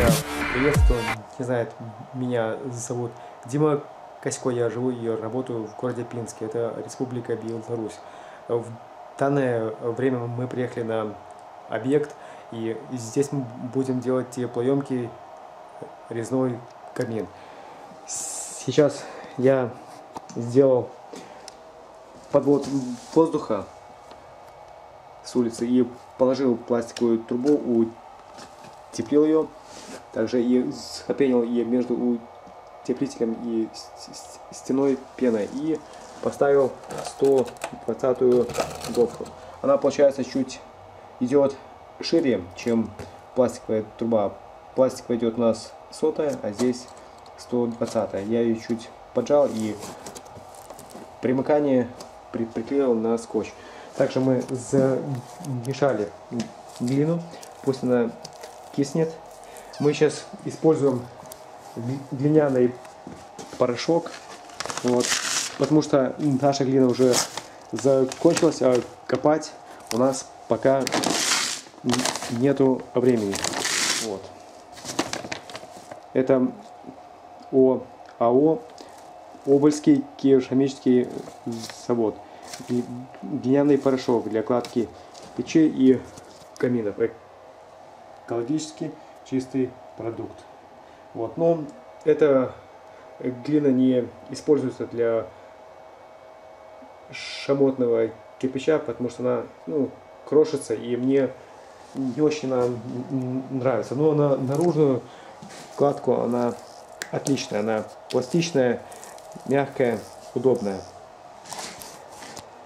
я приветствую. Не знает, меня зовут Дима Косько, я живу и работаю в городе Пинске, это Республика Беларусь. В данное время мы приехали на объект, и здесь мы будем делать теплоемкий резной камин. Сейчас я сделал подвод воздуха с улицы и положил пластиковую трубу, утеплил ее, также и запенил ее между утеплителем и стеной пеной и поставил 120-ю доплю. Она, получается, чуть идет шире, чем пластиковая труба. Пластиковая идет у нас 100-я, а здесь 120-я. Я ее чуть поджал и примыкание приклеил на скотч. Также мы замешали глину, пусть она киснет. Мы сейчас используем глиняный порошок, вот, потому что наша глина уже закончилась, а копать у нас пока нету времени. Вот. Это АО Обольский керамический завод. Глиняный порошок для кладки печей и каминов. Экологически чистый продукт. Вот. Но эта глина не используется для шамотного кирпича, потому что она крошится, и мне не очень она нравится. Но на наружную кладку она отличная, она пластичная, мягкая, удобная.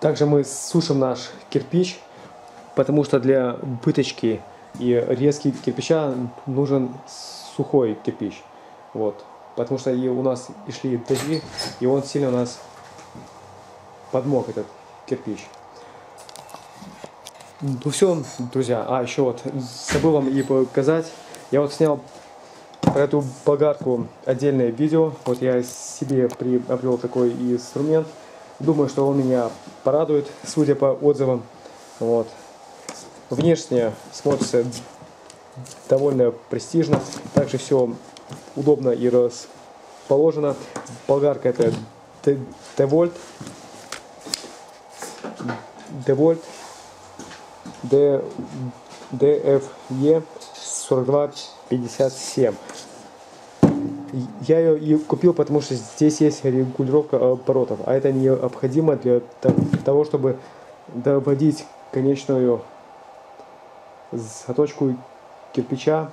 Также мы сушим наш кирпич, потому что для выточки и резки кирпича нужен сухой кирпич. Вот. Потому что у нас и шли дожди, и он сильно у нас подмок, этот кирпич. Ну все, друзья. Еще вот забыл вам и показать. Я вот снял про эту болгарку отдельное видео. Вот я себе приобрел такой инструмент. Думаю, что он меня порадует, судя по отзывам. Вот. Внешне смотрится довольно престижно. Также все удобно и расположено. Болгарка это DeWalt DFE 4257. Я ее и купил, потому что здесь есть регулировка оборотов, а это необходимо для того, чтобы доводить конечную заточку кирпича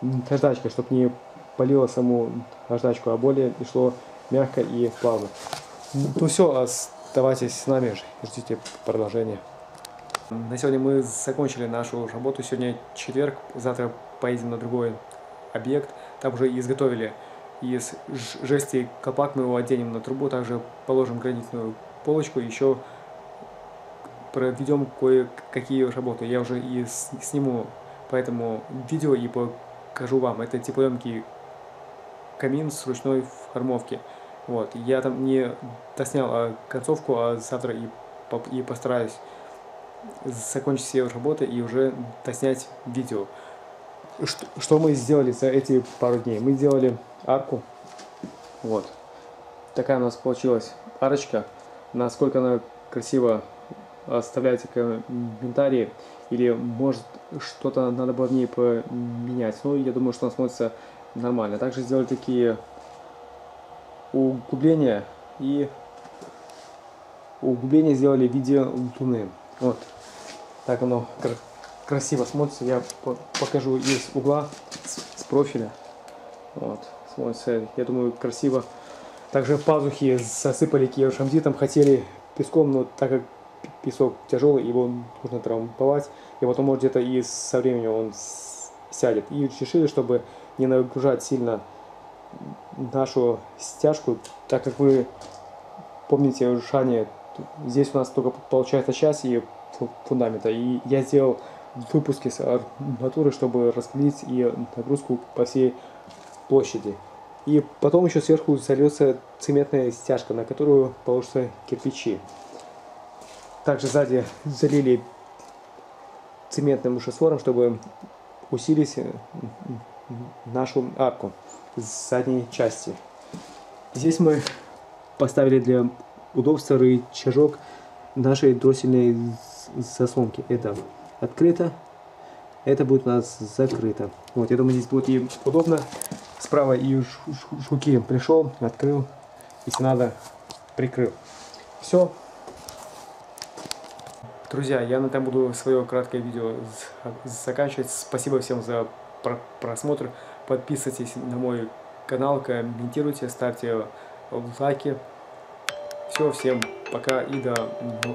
наждачкой, чтобы не палило саму наждачку, а более шло мягко и плавно. Ну все, оставайтесь с нами, ждите продолжения. На сегодня мы закончили нашу работу. Сегодня четверг, завтра поедем на другой объект. Там уже изготовили из жести колпак, мы его оденем на трубу, также положим гранитную полочку, еще проведем кое-какие работы. Я уже и сниму по этому видео и покажу вам. Это теплоемкий камин с ручной формовки. Вот. Я там не доснял концовку, а завтра и постараюсь закончить все работы и уже доснять видео. Что мы сделали за эти пару дней? Мы сделали арку. Вот. Такая у нас получилась арочка. Насколько она красиво, оставляйте комментарии. Или может что-то надо было в ней поменять. Ну, я думаю, что она смотрится нормально. Также сделали такие углубления. И углубления сделали в виде луны. Вот. Так оно красиво смотрится. Я покажу из угла, с профиля. Вот. Смотрится, я думаю, красиво. Также пазухи засыпали керамзитом. Хотели песком, но так как песок тяжелый, его нужно трамбовать. И потом, может, где-то и со временем он сядет. И решили, чтобы не нагружать сильно нашу стяжку, так как вы помните, жжание, здесь у нас только получается часть и фундамента. И я сделал выпуски с арматуры, чтобы распределить и нагрузку по всей площади. И потом еще сверху зальется цементная стяжка, на которую положатся кирпичи. Также сзади залили цементным раствором, чтобы усилить нашу арку с задней части. Здесь мы поставили для удобства рычажок нашей дроссельной заслонки. Это открыто, это будет у нас закрыто. Вот, я думаю, здесь будет и удобно. Справа и жуки пришел, открыл, если надо, прикрыл. Все. Друзья, я на этом буду свое краткое видео заканчивать. Спасибо всем за просмотр. Подписывайтесь на мой канал, комментируйте, ставьте лайки. Все, всем пока и до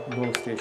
новых встреч.